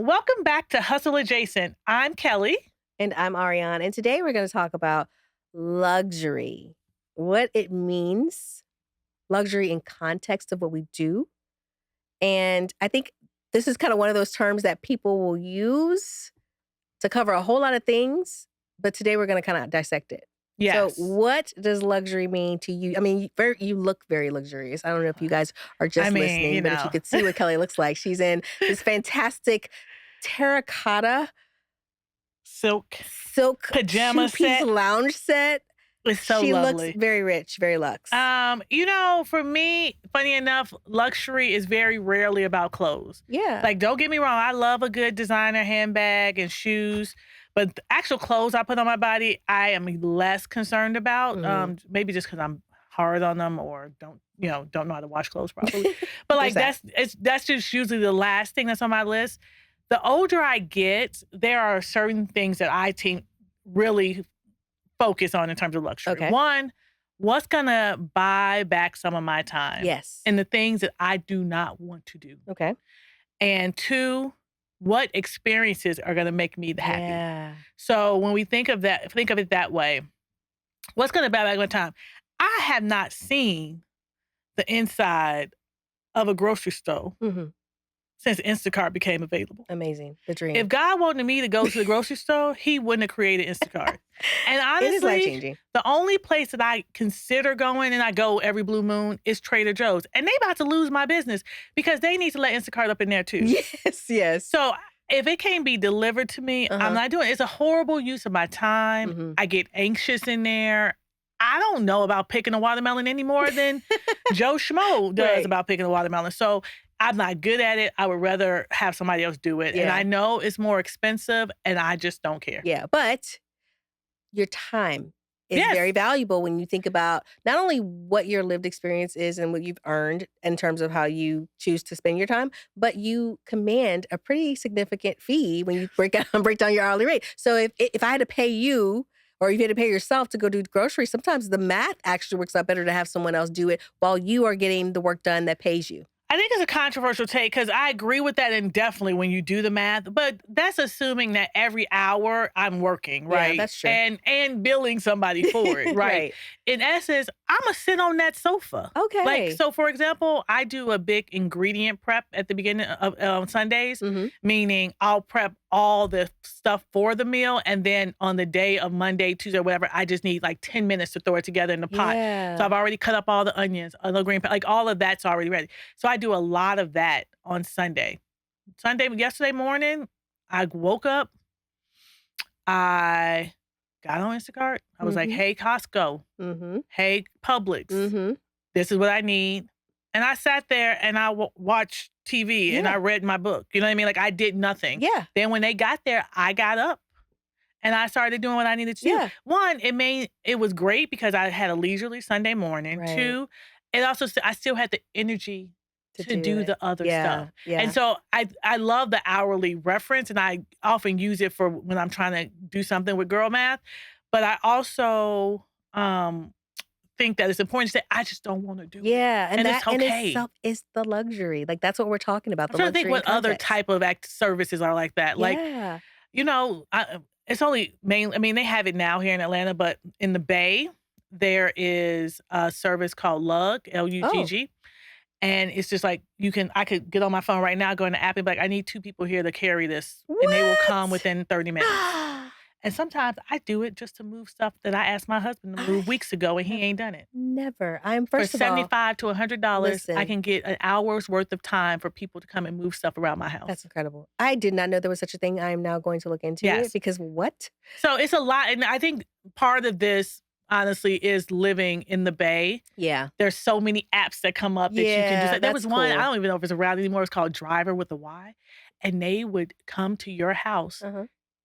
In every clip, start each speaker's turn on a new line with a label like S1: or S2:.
S1: Welcome back to Hustle Adjacent. I'm Kelly.
S2: And I'm Arianne. And today we're going to talk about luxury, what it means, luxury in context of what we do. And I think this is kind of one of those terms that people will use to cover a whole lot of things. But today we're going to kind of dissect it.
S1: Yes.
S2: So what does luxury mean to you? I mean, you look very luxurious. I don't know if you guys are just listening, but if you could see what Kelly looks like, she's in this fantastic terracotta
S1: silk pajama
S2: two-piece
S1: set.
S2: lounge set.
S1: It's so
S2: she
S1: lovely.
S2: looks very rich, very luxe.
S1: For me, funny enough, luxury is very rarely about clothes.
S2: Yeah.
S1: Like, don't get me wrong, I love a good designer handbag and shoes, but the actual clothes I put on my body, I am less concerned about. Maybe just because I'm hard on them or don't know how to wash clothes properly. But like that's just usually the last thing that's on my list. The older I get, there are certain things that I think really focus on in terms of luxury.
S2: Okay.
S1: One, what's gonna buy back some of my time?
S2: Yes.
S1: And the things that I do not want to do.
S2: Okay.
S1: And two, what experiences are gonna make me happy?
S2: Yeah.
S1: So when we think of it that way, what's gonna buy back my time? I have not seen the inside of a grocery store since Instacart became available.
S2: Amazing. The dream.
S1: If God wanted me to go to the grocery store, he wouldn't have created Instacart. And honestly,
S2: it is life-changing.
S1: The only place that I consider going, and I go every blue moon, is Trader Joe's. And they about to lose my business because they need to let Instacart up in there too.
S2: Yes.
S1: So if it can't be delivered to me, I'm not doing it. It's a horrible use of my time. I get anxious in there. I don't know about picking a watermelon any more than Joe Schmo does about picking a watermelon. So I'm not good at it. I would rather have somebody else do it. Yeah. And I know it's more expensive and I just don't care.
S2: Yeah, but your time is very valuable when you think about not only what your lived experience is and what you've earned in terms of how you choose to spend your time, but you command a pretty significant fee when you break down your hourly rate. So if I had to pay you, or if you had to pay yourself to go do groceries, sometimes the math actually works out better to have someone else do it while you are getting the work done that pays you.
S1: I think it's a controversial take because I agree with that, and definitely when you do the math, but that's assuming that every hour I'm working, right?
S2: Yeah, that's true.
S1: And billing somebody for it, right? In essence, I'm going to sit on that sofa.
S2: Okay.
S1: Like, so for example, I do a big ingredient prep at the beginning of Sundays, meaning I'll prep all the stuff for the meal, and then on the day of Monday, Tuesday, whatever, I just need like 10 minutes to throw it together in the pot.
S2: Yeah.
S1: So I've already cut up all the onions, all the green, like all of that's already ready. So I do a lot of that on Sunday. Yesterday morning, I woke up, I got on Instacart. I was like, hey, Costco, hey, Publix, this is what I need. And I sat there and I watched TV and I read my book. You know what I mean? Like I did nothing.
S2: Yeah.
S1: Then when they got there, I got up and I started doing what I needed to do. One, it was great because I had a leisurely Sunday morning.
S2: Right.
S1: Two, I still had the energy to do the other stuff.
S2: Yeah.
S1: And so I love the hourly reference, and I often use it for when I'm trying to do something with girl math. But I also think that it's important to say, I just don't want to do it.
S2: Yeah, and that
S1: it's okay.
S2: in itself is the luxury. Like that's what we're talking about.
S1: I'm trying to think what other type of services are like that. Like, it's only mainly, I mean, they have it now here in Atlanta, but in the Bay, there is a service called Lug, L-U-G-G. And it's just like, I could get on my phone right now, go in the app and be like, I need 2 people here to carry this.
S2: What?
S1: And they will come within 30 minutes. And sometimes I do it just to move stuff that I asked my husband to move weeks ago and he ain't done it.
S2: Never.
S1: For $75 to $100, I can get an hour's worth of time for people to come and move stuff around my house.
S2: That's incredible. I did not know there was such a thing. I am now going to look into it because what?
S1: So it's a lot. And I think part of this, honestly, is living in the Bay.
S2: Yeah.
S1: There's so many apps that come up that you can do. There was one,
S2: cool.
S1: I don't even know if it's around anymore. It's called Driver with a Y. And they would come to your house,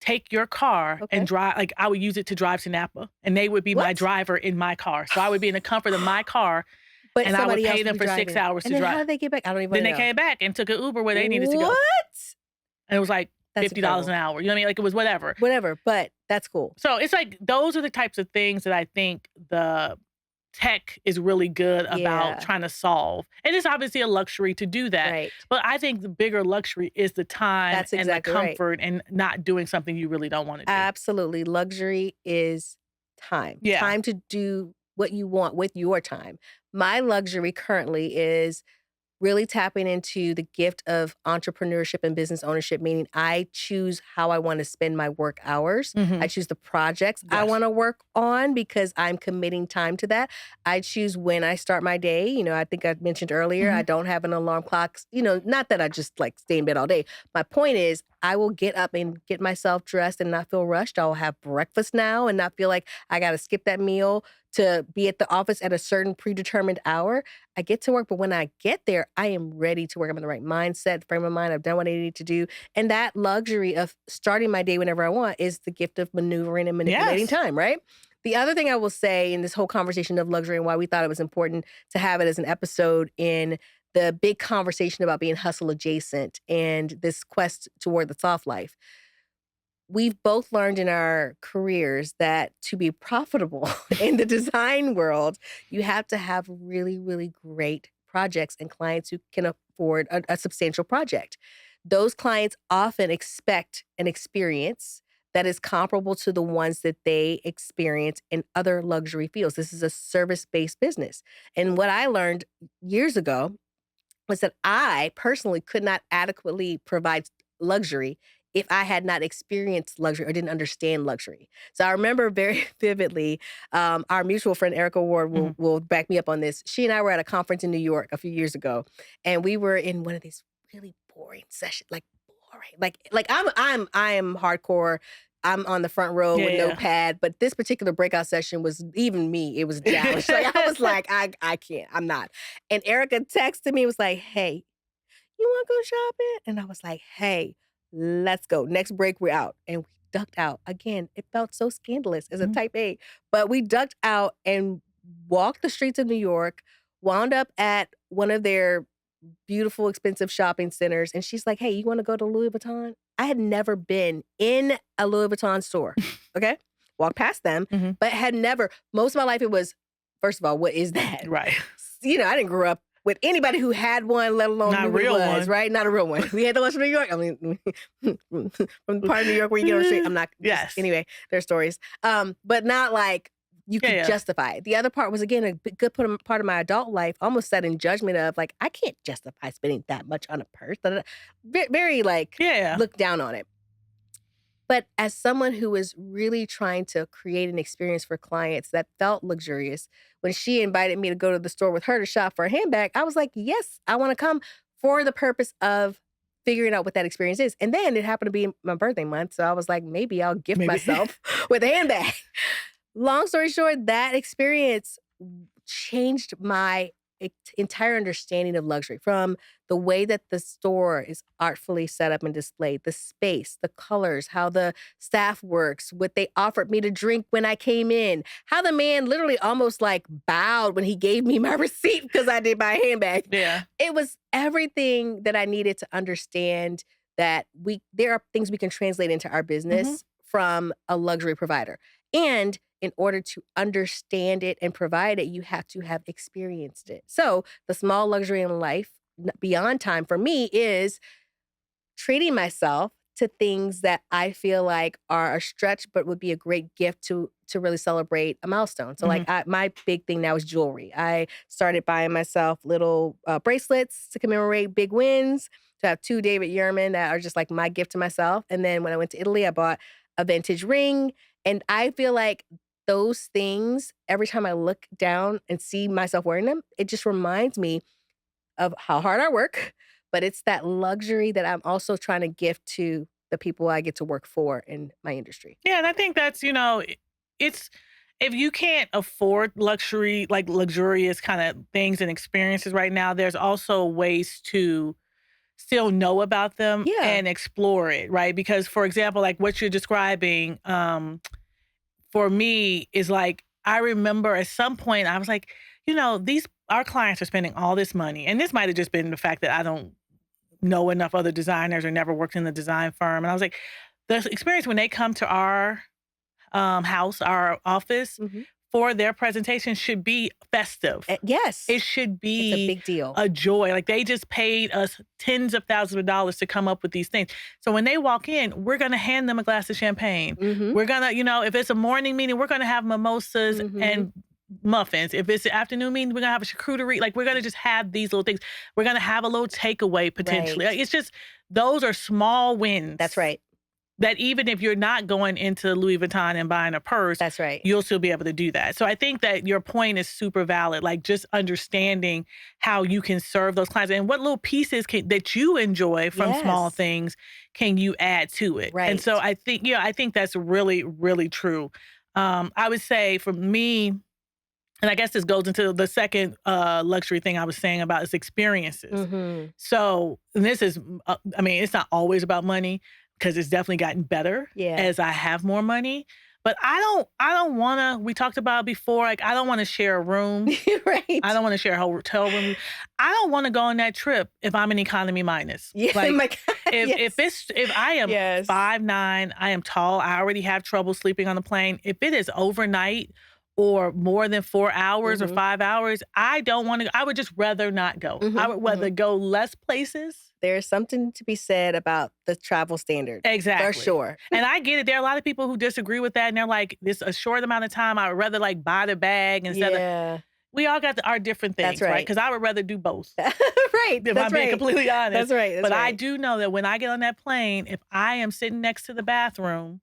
S1: take your car and drive. Like I would use it to drive to Napa, and they would be my driver in my car. So I would be in the comfort of my car, and I would pay them for 6 hours to drive.
S2: How did they get back? I don't even know.
S1: Then they came back and took an Uber where they needed to go.
S2: What?
S1: And it was like $50 an hour. You know what I mean? Like it was whatever.
S2: Whatever, but that's cool.
S1: So it's like those are the types of things that I think the tech is really good about
S2: Yeah,
S1: trying to solve. And it's obviously a luxury to do that.
S2: right.
S1: But I think the bigger luxury is the time
S2: That's
S1: and the
S2: exactly right.
S1: comfort and not doing something you really don't want to do.
S2: Absolutely. Luxury is time.
S1: Yeah.
S2: Time to do what you want with your time. My luxury currently is really tapping into the gift of entrepreneurship and business ownership, meaning I choose how I want to spend my work hours. I
S1: Mhm.
S2: choose the projects I
S1: Yes.
S2: want to work on because I'm committing time to that. I choose when I start my day. I think I mentioned earlier, I
S1: Mhm.
S2: don't have an alarm clock. Not that I just like stay in bed all day. My point is, I will get up and get myself dressed and not feel rushed. I'll have breakfast now and not feel like I got to skip that meal to be at the office at a certain predetermined hour. I get to work, but when I get there, I am ready to work. I'm in the right mindset, frame of mind. I've done what I need to do. And that luxury of starting my day whenever I want is the gift of maneuvering and manipulating
S1: Yes.
S2: time, right? The other thing I will say in this whole conversation of luxury and why we thought it was important to have it as an episode in the big conversation about being hustle adjacent and this quest toward the soft life. We've both learned in our careers that to be profitable in the design world, you have to have really, really great projects and clients who can afford a substantial project. Those clients often expect an experience that is comparable to the ones that they experience in other luxury fields. This is a service based business. And what I learned years ago was that I personally could not adequately provide luxury if I had not experienced luxury or didn't understand luxury. So I remember very vividly, our mutual friend Erica Ward will,
S1: Mhm.
S2: will back me up on this. She and I were at a conference in New York a few years ago, and we were in one of these really boring sessions, like boring, like I'm hardcore. I'm on the front row
S1: Yeah,
S2: with no
S1: yeah.
S2: pad, but this particular breakout session was even me. It was a challenge. Like I was like, I can't. I'm not. And Erica texted me, was like, "Hey, you wanna go shopping?" And I was like, "Hey, let's go. Next break, we're out." And we ducked out. Again, it felt so scandalous as a
S1: Mhm.
S2: type A, but we ducked out and walked the streets of New York, wound up at one of their beautiful, expensive shopping centers, and she's like, "Hey, you wanna go to Louis Vuitton?" I had never been in a Louis Vuitton store, okay? Walked past them,
S1: Mhm.
S2: but had never most of my life it was, first of all, what is that?
S1: Right.
S2: I didn't grow up with anybody who had one, let alone
S1: Not
S2: knew
S1: a
S2: what it
S1: real
S2: was,
S1: one.
S2: right? Not a real one. We had the ones from New York. I mean, from the part of New York where you get on the street. I'm not just
S1: Yes.
S2: anyway, their stories. But not like you
S1: Yeah,
S2: could
S1: yeah.
S2: justify it. The other part was again good part of my adult life, almost set in judgment of like, I can't justify spending that much on a purse. Da, da, da. Very like
S1: Yeah, yeah.
S2: look down on it. But as someone who was really trying to create an experience for clients that felt luxurious, when she invited me to go to the store with her to shop for a handbag, I was like, yes, I want to come for the purpose of figuring out what that experience is. And then it happened to be my birthday month. So I was like, maybe I'll gift
S1: Maybe.
S2: myself with a handbag. Long story short, that experience changed my entire understanding of luxury from the way that the store is artfully set up and displayed, the space, the colors, how the staff works, what they offered me to drink when I came in, how the man literally almost like bowed when he gave me my receipt because I did buy a handbag.
S1: Yeah.
S2: It was everything that I needed to understand that there are things we can translate into our
S1: Mhm.
S2: business from a luxury provider. And in order to understand it and provide it, you have to have experienced it. So, the small luxury in life beyond time for me is treating myself to things that I feel like are a stretch, but would be a great gift to really celebrate a milestone. So, like,
S1: Mhm.
S2: my big thing now is jewelry. I started buying myself little bracelets to commemorate big wins. To have two David Yurman that are just like my gift to myself. And then when I went to Italy, I bought a vintage ring. And I feel like those things, every time I look down and see myself wearing them, it just reminds me of how hard I work, but it's that luxury that I'm also trying to gift to the people I get to work for in my industry.
S1: Yeah, and I think that's, it's if you can't afford luxury, like luxurious kind of things and experiences right now, there's also ways to still know about them
S2: Yeah.
S1: and explore it, right? Because for example, like what you're describing, for me is like I remember at some point I was like, these our clients are spending all this money. And this might have just been the fact that I don't know enough other designers or never worked in the design firm. And I was like, the experience when they come to our house, our office,
S2: Mhm.
S1: for their presentation should be festive.
S2: Yes.
S1: It should
S2: It's a
S1: be
S2: big deal.
S1: a joy. Like, they just paid us tens of thousands of dollars to come up with these things. So when they walk in, we're gonna hand them a glass of champagne.
S2: Mhm.
S1: We're gonna, if it's a morning meeting, we're gonna have mimosas
S2: Mhm.
S1: and muffins. If it's an afternoon meeting, we're gonna have a charcuterie. Like, we're gonna just have these little things. We're gonna have a little takeaway potentially.
S2: Right.
S1: Like, it's just, those are small wins.
S2: That's right.
S1: That even if you're not going into Louis Vuitton and buying a purse,
S2: That's right.
S1: you'll still be able to do that. So I think that your point is super valid. Like, just understanding how you can serve those clients and what little pieces that you enjoy from small
S2: Yes.
S1: things can you add to it. And so
S2: Right.
S1: I think that's really, really true. I would say for me, and I guess this goes into the second luxury thing I was saying about is experiences.
S2: Mhm.
S1: So, and this is, I mean, it's not always about money because it's definitely gotten better
S2: Yeah.
S1: as I have more money. But I don't want to. We talked about before, like, I don't want to share a room.
S2: Right.
S1: I don't want to share a hotel room. I don't want to go on that trip if I'm an economy minus.
S2: Yeah,
S1: Like,
S2: my God.
S1: if I am
S2: Yes.
S1: 5'9", I am tall. I already have trouble sleeping on the plane. If it is overnight or more than 4 hours or
S2: Mhm.
S1: 5 hours, I don't want to. I would just rather not go. I
S2: Mhm,
S1: would rather
S2: mhm.
S1: go less places.
S2: There's something to be said about the travel standard. For
S1: Exactly.
S2: sure.
S1: And I get it. There are a lot of people who disagree with that, and they're like, "This a short amount of time. I would rather like buy the bag instead of."
S2: Yeah.
S1: We all got our different
S2: That's
S1: things, right?
S2: right.
S1: Because I would rather do both.
S2: Right.
S1: If
S2: That's
S1: I'm being
S2: right.
S1: completely honest.
S2: That's right. That's
S1: But I
S2: right.
S1: do know that when I get on that plane, if I am sitting next to the bathroom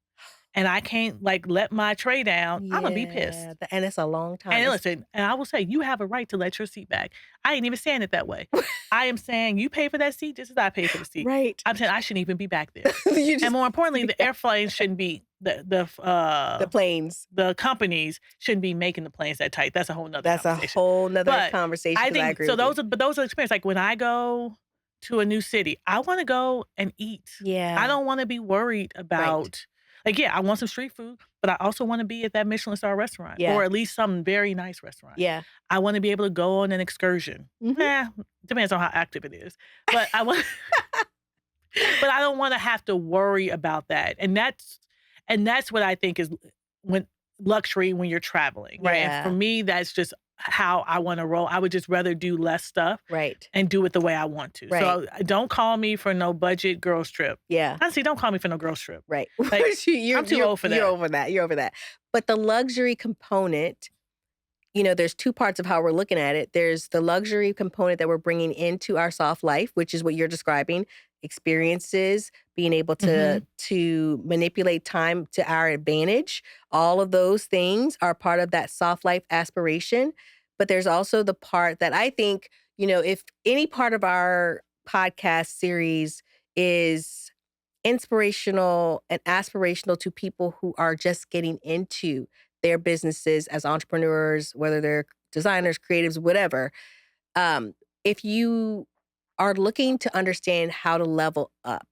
S1: and I can't like let my tray down, I'm gonna be pissed.
S2: Yeah, and it's a long time.
S1: And
S2: It's
S1: listen, and I will say, you have a right to let your seat back. I ain't even saying it that way. I am saying you pay for that seat just as I pay for the seat.
S2: right.
S1: I'm saying I shouldn't even be back there.
S2: You
S1: And
S2: just
S1: more importantly, the
S2: yeah,
S1: airplane shouldn't be
S2: the planes.
S1: the companies shouldn't be making the planes that tight. That's a whole nother
S2: That's a
S1: conversation.
S2: whole nother
S1: But
S2: conversation
S1: I
S2: 'cause I
S1: think
S2: agree
S1: so.
S2: with you.
S1: Those are experiences. Like when I go to a new city, I want to go and eat. I
S2: Yeah.
S1: don't want to be worried
S2: Right.
S1: about. Like, yeah, I want some street food, but I also want to be at that Michelin star restaurant
S2: Yeah.
S1: or at least some very nice restaurant.
S2: Yeah.
S1: I want to be able to go on an excursion.
S2: Mhm.
S1: Nah, depends on how active it is. But I want, but I don't want to have to worry about that. And that's what I think is when luxury when you're traveling, right? And for
S2: Yeah.
S1: me, that's just how I want to roll. I would just rather do less stuff
S2: Right.
S1: and do it the way I want to.
S2: Right.
S1: So don't call me for no budget girls trip.
S2: Yeah.
S1: Honestly, don't call me for no girls trip.
S2: Right.
S1: Like,
S2: You're
S1: I'm too old for that.
S2: You're over that. You're over that. But the luxury component, there's two parts of how we're looking at it. There's the luxury component that we're bringing into our soft life, which is what you're describing, experiences, being able
S1: Mhm.
S2: to manipulate time to our advantage. All of those things are part of that soft life aspiration. But there's also the part that I think, if any part of our podcast series is inspirational and aspirational to people who are just getting into their businesses as entrepreneurs, whether they're designers, creatives, whatever. If you are looking to understand how to level up,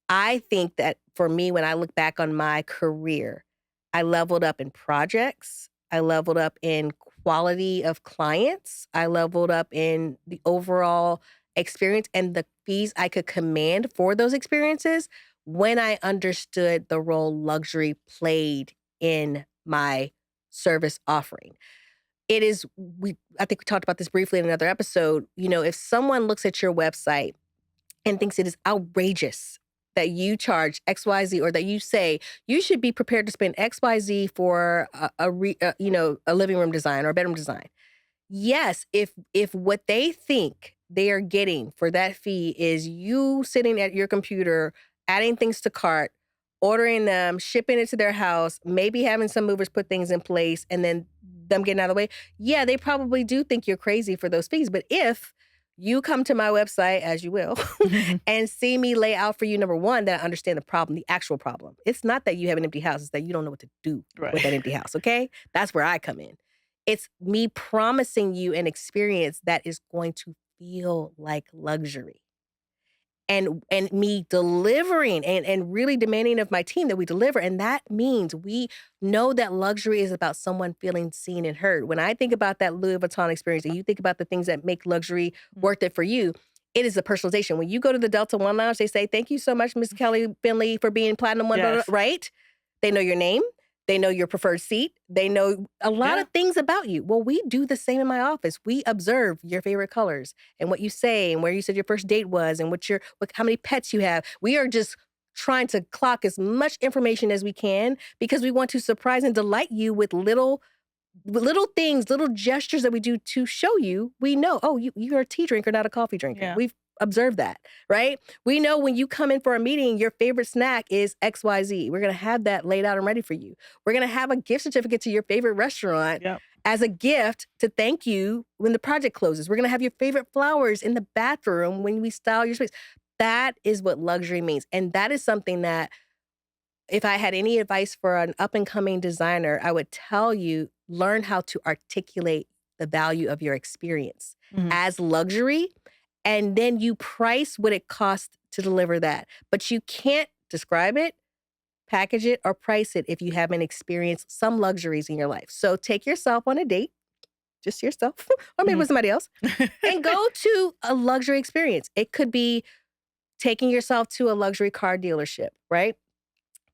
S2: I think that for me, when I look back on my career, I leveled up in projects. I leveled up in quality of clients. I leveled up in the overall experience and the fees I could command for those experiences when I understood the role luxury played in my service offering. I think we talked about this briefly in another episode. If someone looks at your website and thinks it is outrageous that you charge XYZ or that you say you should be prepared to spend XYZ for a living room design or a bedroom design. Yes, if what they think they are getting for that fee is you sitting at your computer, adding things to cart, ordering them, shipping it to their house, maybe having some movers put things in place, and then them getting out of the way, yeah, they probably do think you're crazy for those fees. But if you come to my website, as you will, and see me lay out for you, number one, that I understand the problem, the actual problem. It's not that you have an empty house, it's that you don't know what to do with that
S1: Right.
S2: empty house, okay? That's where I come in. It's me promising you an experience that is going to feel like luxury. And me delivering and really demanding of my team that we deliver. And that means we know that luxury is about someone feeling seen and heard. When I think about that Louis Vuitton experience and you think about the things that make luxury worth it for you, it is the personalization. When you go to the Delta One Lounge, they say, "Thank you so much, Miss Kelly Finley, for being Platinum One,"
S1: Yes.
S2: right? They know your name. They know your preferred seat. They know a lot
S1: Yeah.
S2: of things about you. Well, we do the same in my office. We observe your favorite colors and what you say and where you said your first date was and how many pets you have. We are just trying to clock as much information as we can because we want to surprise and delight you with little things, little gestures that we do to show you, we know, oh, you're a tea drinker, not a coffee drinker.
S1: Yeah.
S2: We've observed that, right? We know when you come in for a meeting, your favorite snack is XYZ. We're going to have that laid out and ready for you. We're going to have a gift certificate to your favorite restaurant
S1: Yep.
S2: as a gift to thank you when the project closes. We're going to have your favorite flowers in the bathroom when we style your space. That is what luxury means. And that is something that if I had any advice for an up and coming designer, I would tell you learn how to articulate the value of your experience
S1: Mhm.
S2: as luxury, and then you price what it costs to deliver that. But you can't describe it, package it, or price it if you haven't experienced some luxuries in your life. So take yourself on a date, just yourself, or maybe with
S1: Mhm.
S2: somebody else, and go to a luxury experience. It could be taking yourself to a luxury car dealership, right?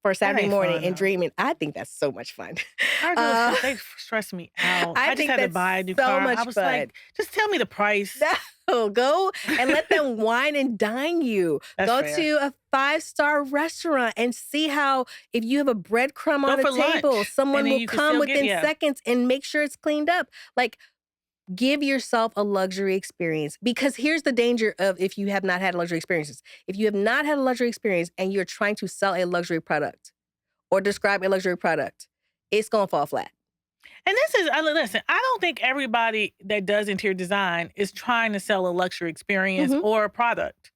S2: For
S1: That
S2: Saturday
S1: ain't
S2: morning
S1: fun
S2: and
S1: though.
S2: dreaming. I think that's so much fun.
S1: Car
S2: Uh,
S1: dealerships, they stress me out.
S2: I
S1: I just
S2: think
S1: had to
S2: that's
S1: buy a new
S2: so
S1: car. I
S2: much
S1: was
S2: fun.
S1: like, "Just tell me the price."
S2: No, go and let them wine and dine you.
S1: That's
S2: Go
S1: fair.
S2: to a five-star restaurant and see how if you have a breadcrumb on
S1: Go
S2: the
S1: for
S2: table,
S1: lunch, and
S2: someone
S1: then
S2: will
S1: you can
S2: come
S1: still get
S2: within
S1: yeah.
S2: seconds and make sure it's cleaned up. Like, give yourself a luxury experience because here's the danger of if you have not had luxury experiences. If you have not had a luxury experience and you're trying to sell a luxury product or describe a luxury product, it's gonna fall flat.
S1: And this is listen, I don't think everybody that does interior design is trying to sell a luxury experience
S2: Mhm.
S1: or a product.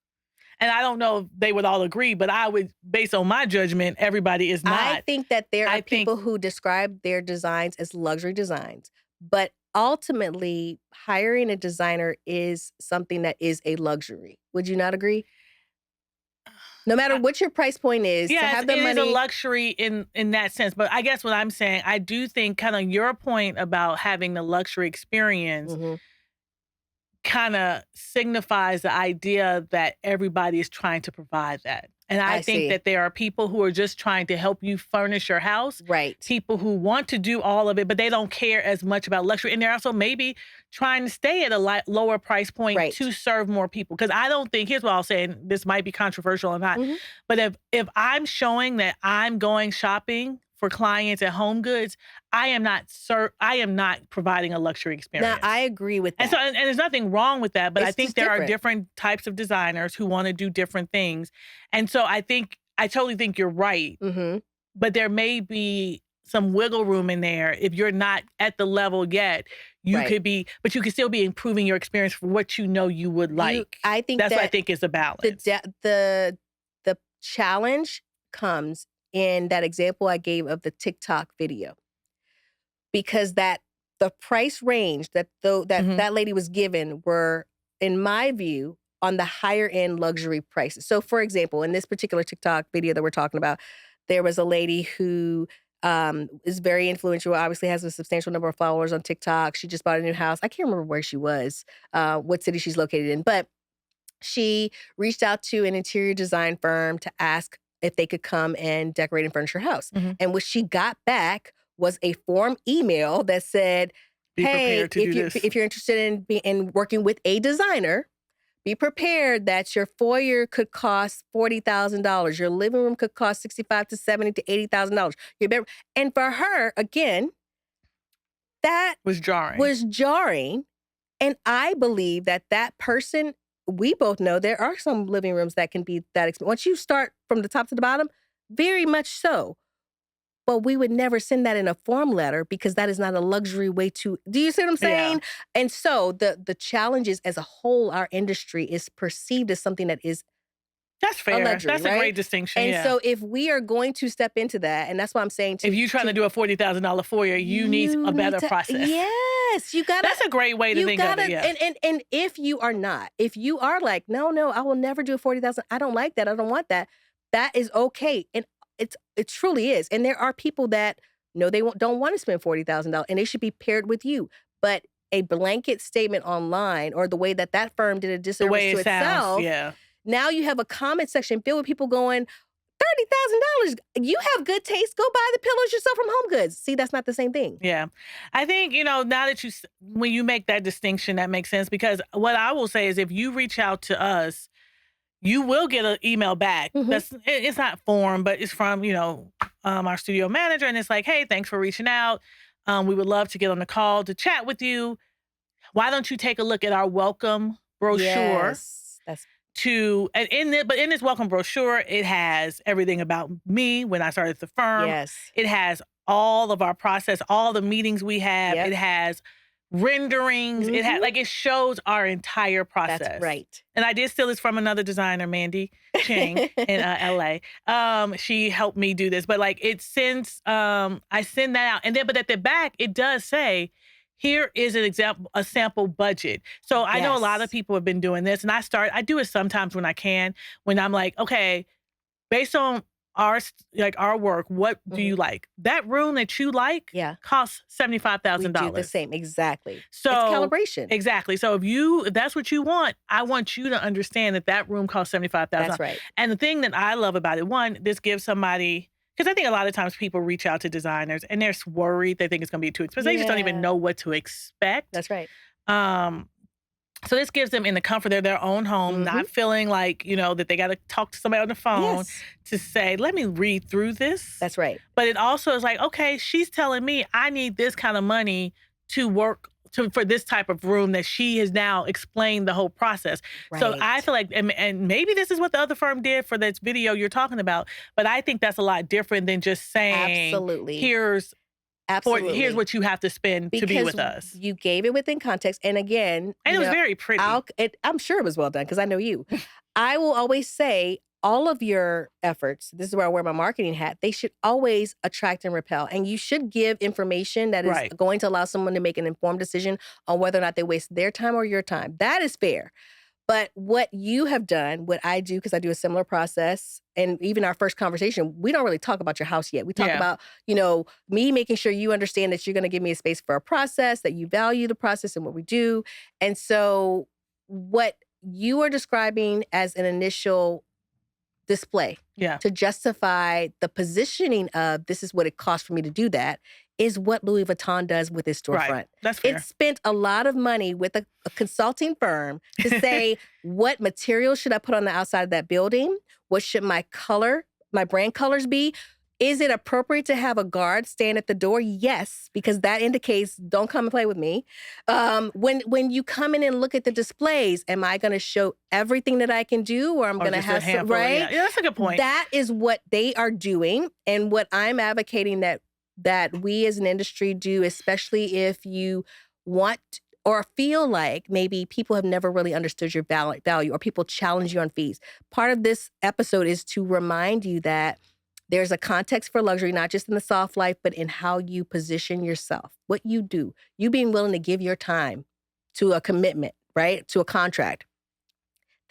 S1: And I don't know if they would all agree, but I would, based on my judgment, everybody is
S2: I
S1: not.
S2: think that there are
S1: I think
S2: people who describe their designs as luxury designs, but ultimately, hiring a designer is something that is a luxury. Would you not agree? No matter
S1: I
S2: what your price point is, to
S1: yes,
S2: have the
S1: it is a
S2: money.
S1: luxury in that sense, but I guess what I'm saying, I do think kinda your point about having the luxury experience
S2: Mhm.
S1: kinda signifies the idea that everybody is trying to provide that. And I
S2: I
S1: think
S2: see.
S1: that there are people who are just trying to help you furnish your house,
S2: Right.
S1: people who want to do all of it, but they don't care as much about luxury. And they're also maybe trying to stay at a lower price point
S2: Right.
S1: to serve more people. Because I don't think, here's what I'll say, and this might be controversial or not,
S2: Mhm.
S1: but if I'm showing that I'm going shopping for clients at Home Goods, I am not providing a luxury
S2: Now, I
S1: experience.
S2: agree with
S1: And so
S2: that.
S1: and there's nothing wrong with that, but I
S2: It's
S1: think
S2: just
S1: there are
S2: different.
S1: different types of designers who wanna do different things. And so I totally think you're right,
S2: Mhm.
S1: but there may be some wiggle room in there if you're not at the level yet.
S2: Right.
S1: But you can still be improving your experience for what you know you would like.
S2: I think
S1: That's what I
S2: that
S1: think is a
S2: the
S1: balance.
S2: de the challenge comes in that example I gave of the TikTok video. Because the price range that though that
S1: Mhm.
S2: that lady was given were, in my view, on the higher end luxury prices. So, for example, in this particular TikTok video that we're talking about, there was a lady who is very influential, obviously has a substantial number of followers on TikTok. She just bought a new house. I can't remember where she was, what city she's located in, but she reached out to an interior design firm to ask if they could come and decorate and furnish her house.
S1: Mhm.
S2: And what she got back was a form email that said,
S1: Be
S2: "Hey,
S1: prepared to do this.
S2: if you're interested in working with a designer, be prepared that your foyer could cost $40,000. Your living room could cost 65 to 70 to $80,000. Your bedroom." And for her, again, that
S1: Was jarring.
S2: was jarring, and I believe that that person, we both know there are some living rooms that can be that expensive. Once you start from the top to the bottom, very much so. But we would never send that in a form letter because that is not a luxury way to. Do you see what I'm
S1: Yeah.
S2: saying? And so the challenges as a whole, our industry is perceived as something that is
S1: That's
S2: a
S1: fair.
S2: luxury,
S1: That's a
S2: right?
S1: great distinction,
S2: And
S1: yeah.
S2: so if we are going to step into that, and that's why I'm saying
S1: If you're trying to do a $40,000 foyer, you need
S2: you
S1: a
S2: need
S1: better
S2: to,
S1: process.
S2: yes, you gotta,
S1: That's a great way to think of it, yeah.
S2: and if you are not, if you are like, no, I will never do a 40,000. I don't like that. I don't want that. That is okay. And it truly is. And there are people that no, don't want to spend $40,000 and they should be paired with you. But a blanket statement online or the way that that firm did a
S1: The
S2: disservice
S1: way
S2: to
S1: it sounds,
S2: itself,
S1: yeah.
S2: now you have a comment section filled with people going, $30,000. You have good taste. Go buy the pillows yourself from Home Goods. See, that's not the same thing.
S1: Yeah. I think, now that when you make that distinction, that makes sense because what I will say is if you reach out to us, you will get an email back.
S2: Mhm.
S1: It's not form, but it's from, our studio manager. And it's like, hey, thanks for reaching out. We would love to get on the call to chat with you. Why don't you take a look at our welcome brochure
S2: Yes. That's
S1: but in this welcome brochure, it has everything about me when I started the firm.
S2: yes.
S1: It has all of our process, all the meetings we have.
S2: Yep.
S1: It has renderings.
S2: Mhm.
S1: It shows our entire
S2: That's
S1: process.
S2: right.
S1: And I did steal this from another designer, Mandy Ching in LA. She helped me do this, but like it sends, I send that out. And then, but at the back, it does say, here is an example, a sample budget. So I know a lot of
S2: Yes.
S1: people have been doing this and I do it sometimes when I can, when I'm like, okay, based on our work, what do
S2: Mhm.
S1: you like? That room that you like
S2: Yeah.
S1: costs
S2: We do the
S1: $75,000.
S2: same. Exactly. It's
S1: So
S2: calibration.
S1: exactly. So if that's what you want, I want you to understand that that room costs
S2: That's
S1: $75,000.
S2: right.
S1: And the thing that I love about it, one, this gives somebody because I think a lot of times people reach out to designers and they're worried they think it's going to be too expensive. They just don't even
S2: Yeah.
S1: know what to expect.
S2: That's right.
S1: Um, so this gives them in the comfort of their own home,
S2: Mhm.
S1: not feeling like, that they got to talk to somebody on the phone
S2: Yes.
S1: to say, let me read through this.
S2: That's right.
S1: But it also is like, okay, she's telling me I need this kind of money to work for this type of room that she has now explained the whole process. So I
S2: Right.
S1: feel like, and maybe this is what the other firm did for this video you're talking about, but I think that's a lot different than just saying,
S2: Absolutely.
S1: here's
S2: Absolutely.
S1: what you have to spend to be
S2: Because
S1: with us.
S2: you gave it within context. And again,
S1: And it was very pretty.
S2: I'm sure it was well done because I know you. I will always say all of your efforts, this is where I wear my marketing hat, they should always attract and repel. And you should give information that is
S1: Right.
S2: going to allow someone to make an informed decision on whether or not they waste their time or your time. That is fair. But what you have done, what I do, because I do a similar process, and even our first conversation, we don't really talk about your house yet. We talk
S1: Yeah.
S2: about, me making sure you understand that you're going to give me a space for a process, that you value the process and what we do. And so what you are describing as an initial display
S1: Yeah.
S2: to justify the positioning of this is what it costs for me to do that is what Louis Vuitton does with its storefront.
S1: Right. That's fair.
S2: It spent a lot of money with a consulting firm to say, what material should I put on the outside of that building? What should my brand colors be? Is it appropriate to have a guard stand at the door? Yes, because that indicates don't come and play with me. When you come in and look at the displays, am I going to show everything that I can do, or I'm
S1: Or
S2: going to
S1: just a
S2: have some
S1: handful,
S2: right?
S1: Yeah, that's a good point.
S2: That is what they are doing, and what I'm advocating that we as an industry do, especially if you want or feel like maybe people have never really understood your value or people challenge you on fees. Part of this episode is to remind you that there's a context for luxury, not just in the soft life, but in how you position yourself, what you do, you being willing to give your time to a commitment, right? To a contract.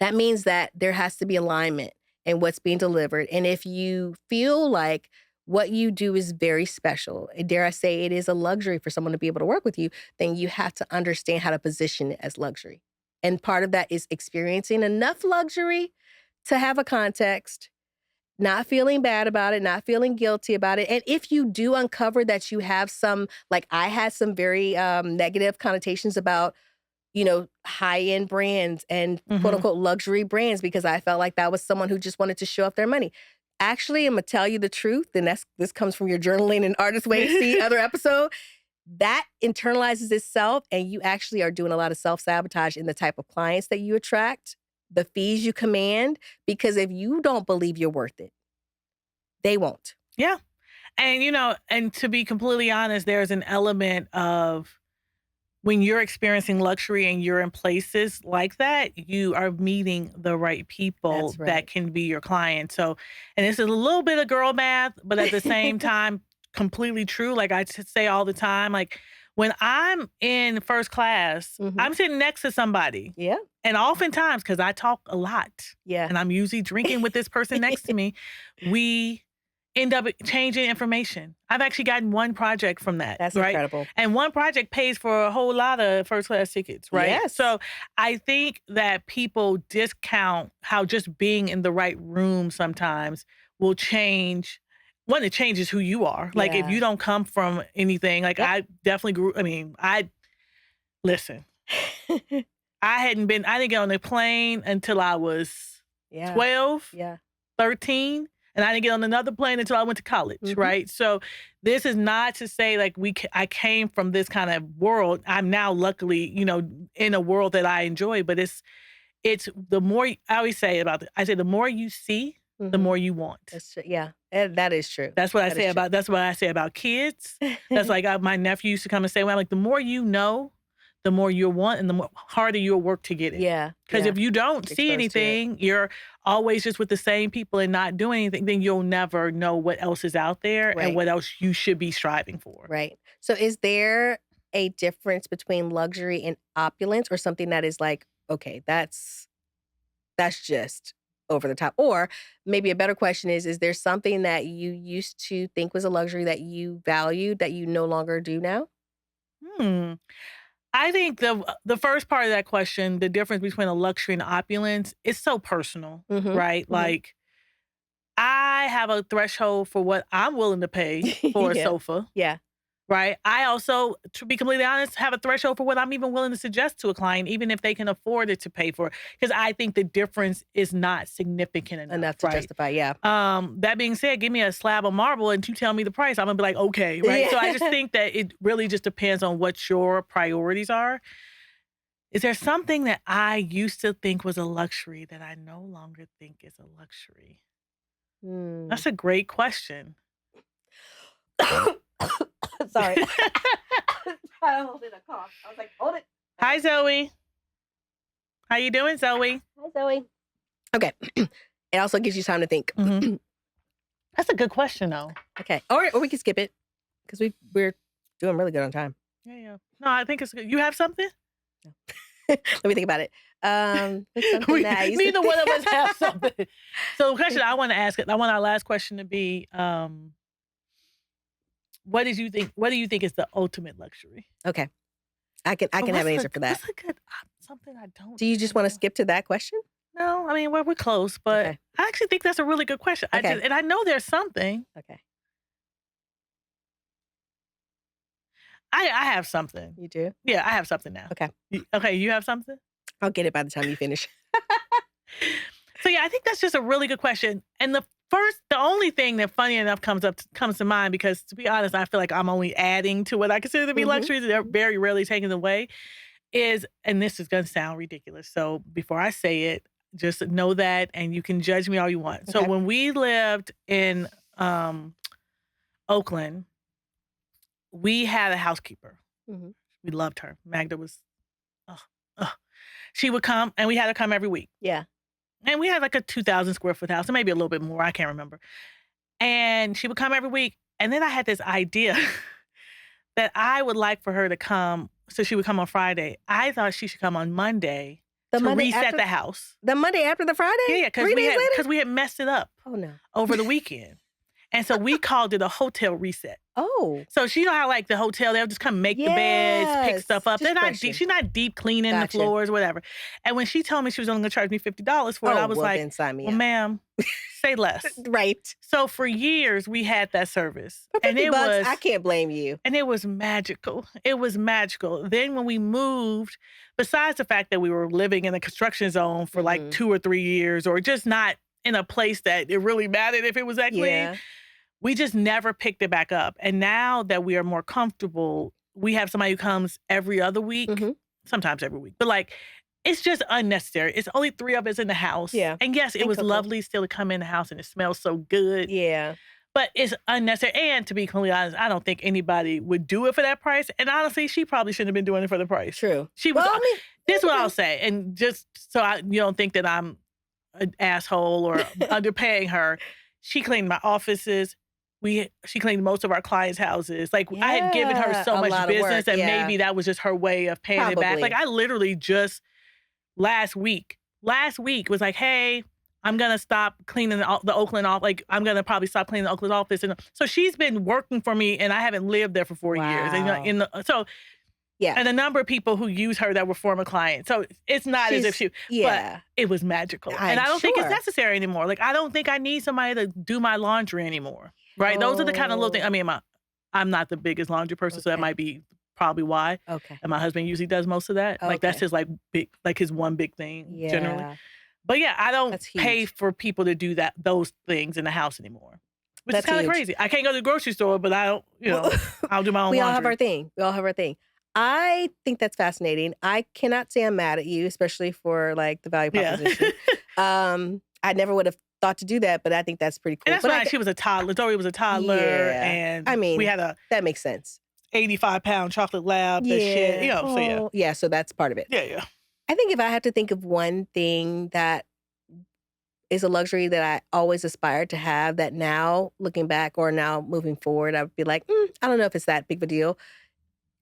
S2: That means that there has to be alignment in what's being delivered. And if you feel like what you do is very special, and dare I say it is a luxury for someone to be able to work with you, then you have to understand how to position it as luxury. And part of that is experiencing enough luxury to have a context, not feeling bad about it, not feeling guilty about it. And if you do uncover that you have some, like I had some very negative connotations about, high-end brands and quote
S1: Mhm.
S2: unquote luxury brands, because I felt like that was someone who just wanted to show off their money. Actually, I'm gonna tell you the truth, and this comes from your journaling and artist way see other episode. That internalizes itself, and you actually are doing a lot of self-sabotage in the type of clients that you attract, the fees you command, because if you don't believe you're worth it, they won't.
S1: Yeah. And, and to be completely honest, there's an element of when you're experiencing luxury and you're in places like that, you are meeting the right people
S2: That's
S1: that
S2: right.
S1: can be your client. So, and this is a little bit of girl math, but at the same time, completely true. Like I say all the time, like when I'm in first class,
S2: Mhm.
S1: I'm sitting next to somebody.
S2: Yeah.
S1: And oftentimes, because I talk a lot
S2: Yeah.
S1: and I'm usually drinking with this person next to me, we end up changing information. I've actually gotten one project from that,
S2: That's
S1: right?
S2: incredible.
S1: And one project pays for a whole lot of first class tickets, right?
S2: Yes.
S1: So I think that people discount how just being in the right room sometimes will change. One, it changes who you are. Like, if
S2: Yeah.
S1: you don't come from anything, like,
S2: Yep.
S1: I definitely grew I mean, listen, I didn't get on a plane until I was
S2: Yeah.
S1: 12,
S2: Yeah.
S1: 13, and I didn't get on another plane until I went to college,
S2: Mhm.
S1: right? So, this is not to say, like, I came from this kind of world. I'm now luckily, in a world that I enjoy, but it's the more I always say about it, I say the more you see, the
S2: Mhm.
S1: more you want.
S2: That's true. Yeah. That is true.
S1: That's what I
S2: That is
S1: say
S2: true.
S1: about kids. That's like my nephew used to come and say, well, I'm like, the more you know, the more you'll want and the more harder you'll work to get it.
S2: Yeah.
S1: Because
S2: Yeah.
S1: if you don't
S2: You're
S1: see
S2: exposed to it.
S1: anything, you're always just with the same people and not doing anything, then you'll never know what else is out there and
S2: Right.
S1: what else you should be striving for.
S2: Right. So is there a difference between luxury and opulence, or something that is like, okay, that's just over the top? Or maybe a better question is there something that you used to think was a luxury that you valued that you no longer do now?
S1: Hmm. I think the first part of that question, the difference between a luxury and opulence, is so personal,
S2: Mhm.
S1: right?
S2: Mhm.
S1: Like, I have a threshold for what I'm willing to pay for a
S2: Yeah.
S1: sofa,
S2: Yeah.
S1: right? I also, to be completely honest, have a threshold for what I'm even willing to suggest to a client, even if they can afford it to pay for it, because I think the difference is not significant enough,
S2: Enough to
S1: right?
S2: justify, yeah.
S1: That being said, give me a slab of marble and you tell me the price, I'm gonna be like, okay, right? So I just
S2: Yeah.
S1: think that it really just depends on what your priorities are. Is there something that I used to think was a luxury that I no longer think is a luxury?
S2: Hmm.
S1: That's a great question.
S2: Sorry. I almost did a cough. I was like, "Hold it."
S1: Hi,
S2: Okay.
S1: Zoe. How you doing, Zoe?
S2: Hi, Zoe. Okay. It also gives you time to think.
S1: Mhm. That's a good question, though.
S2: Okay. Or we can skip it because we're doing really good on time.
S1: Yeah, yeah. No, I think it's good. You have something?
S2: No. Let me think about it. It's something that I used to
S1: Neither one of us have
S2: think.
S1: something. So the question I want to ask, I want our last question to be, what do you think is the ultimate luxury?
S2: Okay. I can have an answer for that.
S1: What's a good something I don't
S2: Do you just
S1: think
S2: wanna
S1: of?
S2: skip to that question?
S1: No, I mean we're close, but
S2: Okay.
S1: I actually think that's a really good question.
S2: Okay.
S1: And I know there's something.
S2: Okay.
S1: I have something.
S2: You do?
S1: Yeah, I have something now.
S2: Okay.
S1: Okay, you have something?
S2: I'll get it by the time you finish.
S1: So yeah, I think that's just a really good question. And the only thing that funny enough comes to mind, because to be honest, I feel like I'm only adding to what I consider to be
S2: Mhm.
S1: luxuries. They're very rarely taken away. And this is gonna sound ridiculous. So before I say it, just know that, and you can judge me all you want. So
S2: Okay.
S1: when we lived in Oakland, we had a housekeeper.
S2: Mhm.
S1: We loved her. Magda was, oh, oh. She would come, and we had her come every week.
S2: Yeah.
S1: And we had like a 2,000 square foot house, or maybe a little bit more. I can't remember. And she would come every week. And then I had this idea that I would like for her to come. So she would come on Friday. I thought she should come on Monday
S2: The
S1: to
S2: Monday
S1: reset
S2: after
S1: the house.
S2: the Monday after the
S1: Yeah,
S2: Friday?
S1: yeah,
S2: 3 days later?
S1: because we had messed it up
S2: Oh, no.
S1: over the weekend. And so we called it a hotel reset.
S2: Oh.
S1: So you know how like the hotel, they'll just come make the beds, pick
S2: Yes.
S1: stuff up.
S2: Just
S1: They're not
S2: freshen.
S1: deep. She's not deep cleaning the
S2: Gotcha.
S1: floors, whatever. And when she told me she was only gonna charge me $50 for it,
S2: Oh,
S1: I was
S2: well,
S1: like,
S2: then sign me
S1: well,
S2: up.
S1: ma'am, say less.
S2: Right.
S1: So for years we had that service.
S2: For
S1: And
S2: 50
S1: it
S2: bucks,
S1: was
S2: I can't blame you.
S1: and it was magical. It was magical. Then when we moved, besides the fact that we were living in a construction zone for like
S2: Mhm.
S1: 2 or 3 years, or just not in a place that it really mattered if it was that clean,
S2: Yeah.
S1: we just never picked it back up. And now that we are more comfortable, we have somebody who comes every other week,
S2: Mhm.
S1: sometimes every week. But like, it's just unnecessary. It's only 3 of us in the house.
S2: Yeah.
S1: And yes, it
S2: And
S1: was
S2: Coco.
S1: lovely still to come in the house and it smells so good.
S2: Yeah.
S1: But it's unnecessary. And to be completely honest, I don't think anybody would do it for that price. And honestly, she probably shouldn't have been doing it for the price.
S2: True.
S1: She was.
S2: Well, I mean,
S1: This is what I'll
S2: okay.
S1: say, and just so you don't think that I'm an asshole or underpaying her. She cleaned my offices. She cleaned most of our clients' houses. Like I had given her
S2: Yeah.
S1: so
S2: A
S1: much
S2: lot of
S1: business
S2: work.
S1: that
S2: Yeah.
S1: maybe that was just her way of paying it back. Like
S2: Probably.
S1: I literally just last week was like, hey, I'm gonna stop cleaning the Oakland off. Like I'm gonna probably stop cleaning the Oakland office, and so she's been working for me, and I haven't lived there for 4 years. And
S2: Wow.
S1: so
S2: Yeah.
S1: And a number of people who use her that were former clients. So it's not as if but
S2: Yeah.
S1: it was magical. And
S2: I'm
S1: I don't think it's
S2: sure.
S1: necessary anymore. Like, I don't think I need somebody to do my laundry anymore. Right? Those are the kind of little things. I
S2: Oh,
S1: mean, I'm not the biggest laundry person, so that
S2: okay.
S1: might be probably why.
S2: Okay.
S1: And my husband usually does most of that. Like, that's
S2: Okay.
S1: his like big, like his one big thing generally.
S2: Yeah.
S1: But yeah, I don't
S2: That's
S1: pay
S2: huge.
S1: for people to do those things in the house anymore, which is
S2: That's
S1: kind of
S2: huge.
S1: crazy. I can't go to the grocery store, but I don't,
S2: Well,
S1: I'll do my own
S2: we all have our
S1: laundry.
S2: thing. We all have our thing. I think that's fascinating. I cannot say I'm mad at you, especially for like the value
S1: Yeah.
S2: proposition. I never would have thought to do that, but I think that's pretty
S1: And
S2: cool.
S1: that's
S2: But
S1: why she was a toddler. Zoe was a toddler,
S2: yeah,
S1: and
S2: I
S1: we
S2: mean,
S1: had a
S2: that makes sense.
S1: 85-pound chocolate lab that shit,
S2: Yeah.
S1: so yeah.
S2: Oh, yeah. So that's part of it.
S1: Yeah, yeah.
S2: I think if I had to think of one thing that is a luxury that I always aspired to have that now looking back or now moving forward, I would be like, I don't know if it's that big of a deal.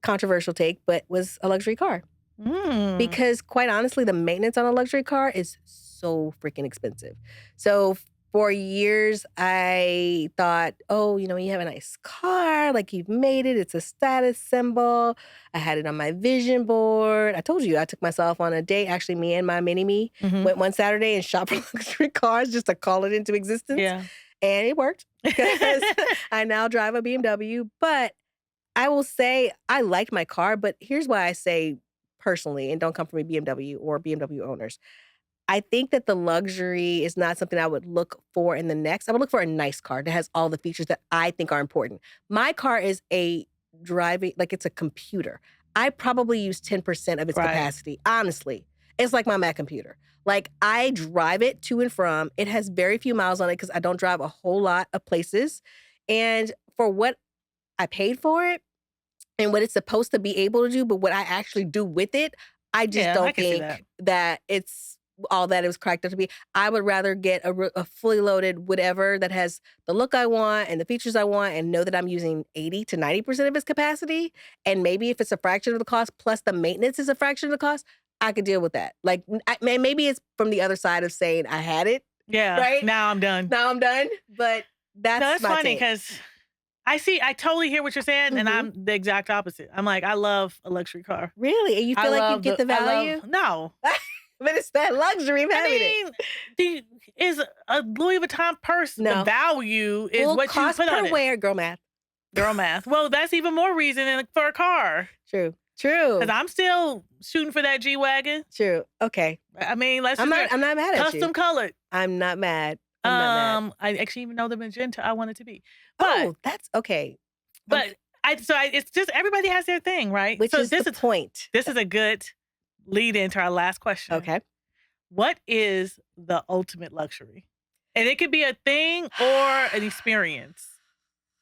S2: Controversial take, but was a luxury car.
S1: Mm.
S2: Because quite honestly, the maintenance on a luxury car is so freaking expensive. So for years, I thought, oh, you have a nice car, like you've made it. It's a status symbol. I had it on my vision board. I told you I took myself on a date. Actually, me and my mini-me
S1: Mhm.
S2: went one Saturday and shopped for luxury cars just to call it into existence.
S1: Yeah.
S2: And it worked because I now drive a BMW. But I will say I liked my car, but here's why I say personally, and don't come for me, BMW or BMW owners. I think that the luxury is not something I would look for in the next. I would look for a nice car that has all the features that I think are important. My car is a driving, like it's a computer. I probably use 10% of its
S1: Right.
S2: capacity. Honestly, it's like my Mac computer. Like I drive it to and from. It has very few miles on it because I don't drive a whole lot of places. And for what I paid for it, and what it's supposed to be able to do, but what I actually do with it, I just
S1: Yeah, I
S2: don't
S1: can see that.
S2: think that it's all that it was cracked up to be. I would rather get a fully loaded whatever that has the look I want and the features I want and know that I'm using 80 to 90% of its capacity. And maybe if it's a fraction of the cost plus the maintenance is a fraction of the cost, I could deal with that. Like, maybe it's from the other side of saying I had it,
S1: Yeah,
S2: right?
S1: now I'm done.
S2: Now I'm done, but
S1: No,
S2: that's
S1: it's
S2: my
S1: funny
S2: take.
S1: because I totally hear what you're saying, and
S2: Mhm.
S1: I'm the exact opposite. I'm like, I love a luxury car.
S2: Really? And you
S1: I
S2: feel like you
S1: love
S2: get the value?
S1: no.
S2: But it's that luxury of
S1: I
S2: having it.
S1: mean, is a Louis Vuitton purse the
S2: No.
S1: value is
S2: Well,
S1: what you
S2: cost
S1: put on
S2: per
S1: it.
S2: wear, girl math.
S1: Girl math. Well, that's even more reason for a car.
S2: True. True.
S1: Because I'm still shooting for that G-Wagon.
S2: True. Okay.
S1: I mean, let's
S2: I'm
S1: just
S2: not mad at you.
S1: custom colored.
S2: I'm not mad. I'm not mad.
S1: I actually even know the magenta I want it to be. But
S2: Oh, that's okay.
S1: but it's just everybody has their thing, right?
S2: Which
S1: So
S2: is the point.
S1: this is a good lead into our last question.
S2: Okay.
S1: What is the ultimate luxury? And it could be a thing or an experience.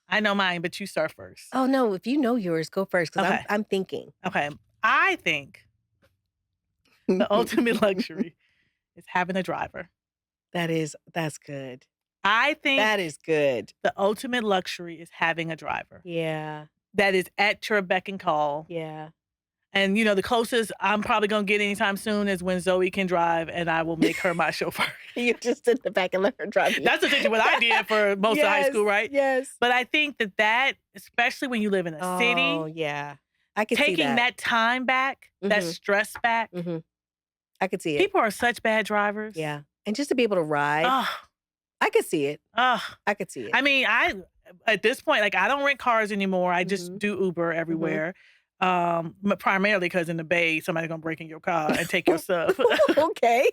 S1: I know mine, but you start first.
S2: Oh no, if you know yours, go first because
S1: Okay.
S2: I'm thinking.
S1: Okay. I think the ultimate luxury is having a driver.
S2: That's good.
S1: I think
S2: That is good.
S1: the ultimate luxury is having a driver
S2: Yeah.
S1: that is at your beck and call.
S2: Yeah.
S1: And, the closest I'm probably going to get anytime soon is when Zoe can drive and I will make her my chauffeur.
S2: You just sit in the back and let her drive you.
S1: That's essentially what I did for most of high school, right?
S2: Yes.
S1: But I think that, especially when you live in a
S2: Oh,
S1: city,
S2: yeah. I could see
S1: taking that time back, that
S2: Mhm.
S1: stress back.
S2: I could see it.
S1: People are such bad drivers.
S2: Yeah. And just to be able to ride,
S1: Oh,
S2: I could see it.
S1: oh.
S2: I could see it.
S1: I mean, at this point, like I don't rent cars anymore. I just do Uber everywhere. Primarily because in the Bay, somebody's gonna break in your car and take your stuff.
S2: Okay.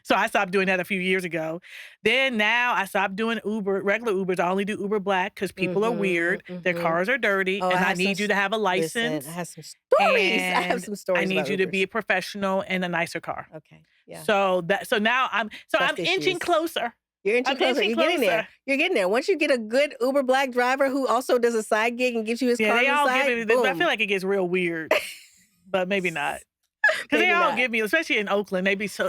S1: So I stopped doing that a few years ago. Then now I stopped doing regular Ubers. I only do Uber Black because people are weird. Their cars are dirty,
S2: Oh,
S1: and I
S2: have
S1: need
S2: some
S1: you to have a
S2: Listen,
S1: license.
S2: I have some stories. I have
S1: and
S2: some stories.
S1: I need
S2: about
S1: you to
S2: Ubers.
S1: be a professional in a nicer car.
S2: Okay. Yeah.
S1: So now I'm
S2: Trust
S1: inching
S2: issues.
S1: closer.
S2: You're inching
S1: I'm
S2: closer.
S1: inching
S2: You're getting there.
S1: closer.
S2: You're getting there. Once you get a good Uber Black driver who also does a side gig and gives you his
S1: Yeah,
S2: car
S1: they
S2: on
S1: all
S2: the side,
S1: give me. I
S2: boom.
S1: feel like it gets real weird, but maybe not. Because they
S2: Maybe
S1: all
S2: not.
S1: give me, especially in Oakland,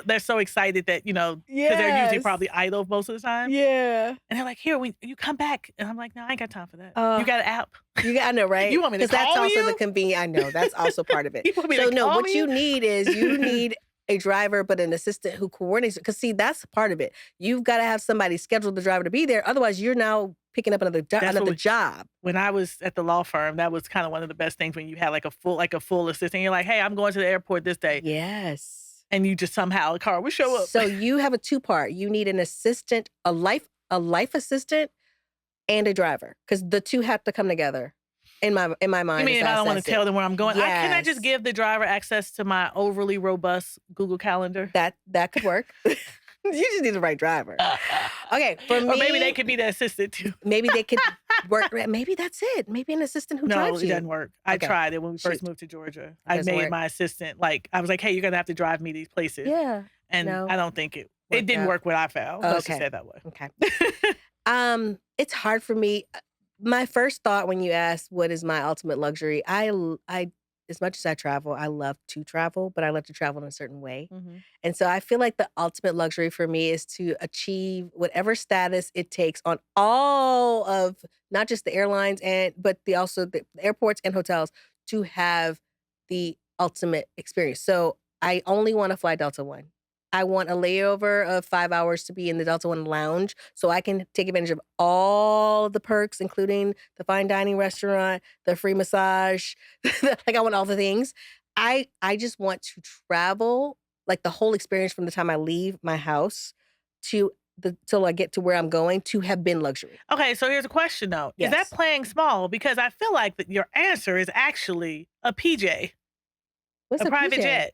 S1: they're so excited that because they're usually
S2: Yes.
S1: probably idle most of the time,
S2: Yeah.
S1: and they're like, "Here, you come back," and I'm like, "No, I ain't got time for that.
S2: Uh,
S1: You got an app?
S2: I know, right?
S1: You want me to
S2: Because that's
S1: call
S2: also
S1: you?
S2: the convenient. I know that's also part of it.
S1: You want me
S2: So
S1: to
S2: no,
S1: call
S2: what
S1: you?
S2: you need is you need a driver, but an assistant who coordinates. Because see, that's part of it. You've got to have somebody schedule the driver to be there. Otherwise, you're now picking up another
S1: That's what
S2: another
S1: we
S2: job.
S1: when I was at the law firm, that was kinda one of the best things when you had, like a full assistant. You're like, "Hey, I'm going to the airport this day,"
S2: Yes.
S1: and you just somehow a car would show up.
S2: So you have a two-part. You need an assistant, a life assistant, and a driver, because the 2 have to come together in my
S1: You
S2: mind as
S1: mean if I
S2: I
S1: don't wanna
S2: assess it.
S1: tell them where I'm going? Can I just
S2: Yes.
S1: give the driver access to my overly robust Google Calendar?
S2: That could work. You just need the right driver. Okay, for
S1: Or maybe they
S2: me,
S1: could be the assistant too.
S2: maybe they could work maybe that's it. Maybe an assistant who
S1: No,
S2: drives
S1: it
S2: you.
S1: doesn't work. I
S2: Okay,
S1: tried it when we first
S2: shoot,
S1: moved to Georgia.
S2: it
S1: I
S2: doesn't
S1: made
S2: work.
S1: my assistant like, I was like, "Hey, you're gonna have to drive me these places,"
S2: Yeah.
S1: and
S2: No,
S1: I don't think it
S2: worked
S1: didn't
S2: out.
S1: work what I found. Let's just
S2: Okay,
S1: say it that way.
S2: okay. It's hard for me. My first thought when you asked what is my ultimate luxury, I as much as I travel, I love to travel, but I love to travel in a certain way.
S1: Mhm.
S2: And so I feel like the ultimate luxury for me is to achieve whatever status it takes on all of not just the airlines but also the airports and hotels to have the ultimate experience. So I only want to fly Delta One. I want a layover of 5 hours to be in the Delta One lounge so I can take advantage of all the perks, including the fine dining restaurant, the free massage. Like I want all the things. I just want to travel, like the whole experience from the time I leave my house to till I get to where I'm going to have been luxury.
S1: Okay, so here's a question though. Is that
S2: Yes.
S1: playing small? Because I feel like that your answer is actually a PJ,
S2: What's
S1: a
S2: a
S1: private
S2: PJ?
S1: jet.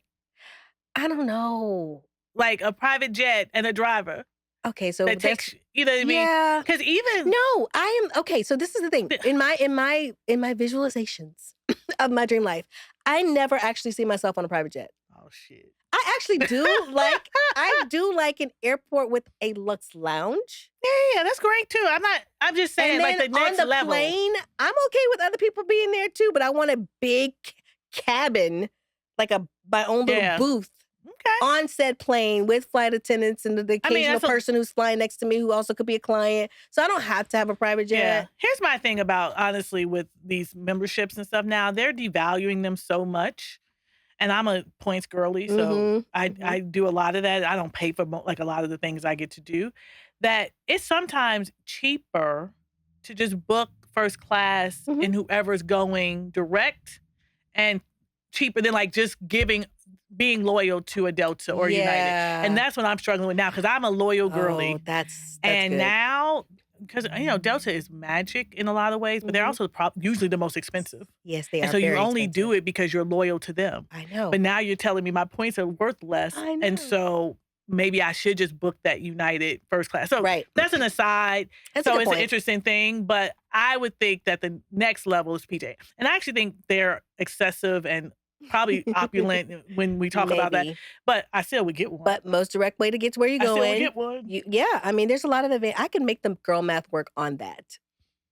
S2: I don't know.
S1: Like a private jet and a driver
S2: Okay, so
S1: that
S2: that's
S1: takes you know what I mean?
S2: yeah.
S1: Because even
S2: No, I am okay, so this is the thing. In my visualizations of my dream life, I never actually see myself on a private jet.
S1: oh shit.
S2: I actually do like an airport with a luxe lounge.
S1: Yeah, that's great too. I'm just
S2: And
S1: saying like
S2: then
S1: the
S2: on
S1: next
S2: the
S1: level.
S2: plane, I'm okay with other people being there too, but I want a big cabin, like my own little
S1: Yeah.
S2: booth
S1: Okay.
S2: on said plane with flight attendants and the
S1: I mean,
S2: occasional
S1: that's a
S2: person who's flying next to me who also could be a client. So I don't have to have a private
S1: yeah.
S2: jet.
S1: Here's my thing about honestly with these memberships and stuff now, they're devaluing them so much. And I'm a points girly, so
S2: Mhm.
S1: I
S2: Mhm.
S1: do a lot of that. I don't pay for like a lot of the things I get to do. That it's sometimes cheaper to just book first class
S2: Mhm.
S1: and whoever's going direct and cheaper than like just being loyal to a Delta or United. And
S2: Yeah.
S1: that's what I'm struggling with now because I'm a loyal
S2: Oh,
S1: girly.
S2: that's
S1: And
S2: good.
S1: now, because Delta is magic in a lot of ways, but they're
S2: Mhm.
S1: also usually the most expensive.
S2: Yes, they
S1: And
S2: are
S1: so you
S2: very
S1: only
S2: expensive.
S1: do it because you're loyal to them.
S2: I know.
S1: But now you're telling me my points are worth less,
S2: I
S1: and
S2: know.
S1: so maybe I should just book that United first class. So
S2: Right.
S1: that's an aside.
S2: That's a
S1: So
S2: good
S1: it's an
S2: point.
S1: interesting thing, but I would think that the next level is PJ. And I actually think they're excessive and probably opulent when we talk about that,
S2: Maybe.
S1: but I still would get one.
S2: But most direct way to get to where you're
S1: I still would
S2: going.
S1: get one.
S2: Yeah, I mean, there's a lot of I can make the girl math work on that.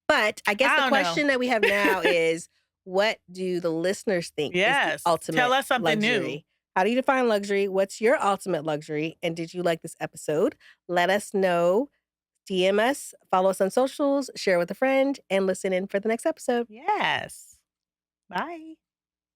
S2: But I guess
S1: I
S2: the
S1: don't know.
S2: question that we have now is what do the listeners think is the
S1: Yes. Tell
S2: ultimate
S1: us something new.
S2: luxury? How do you define luxury? What's your ultimate luxury? And did you like this episode? Let us know. DM us, follow us on socials, share with a friend, and listen in for the next episode.
S1: Yes. Bye.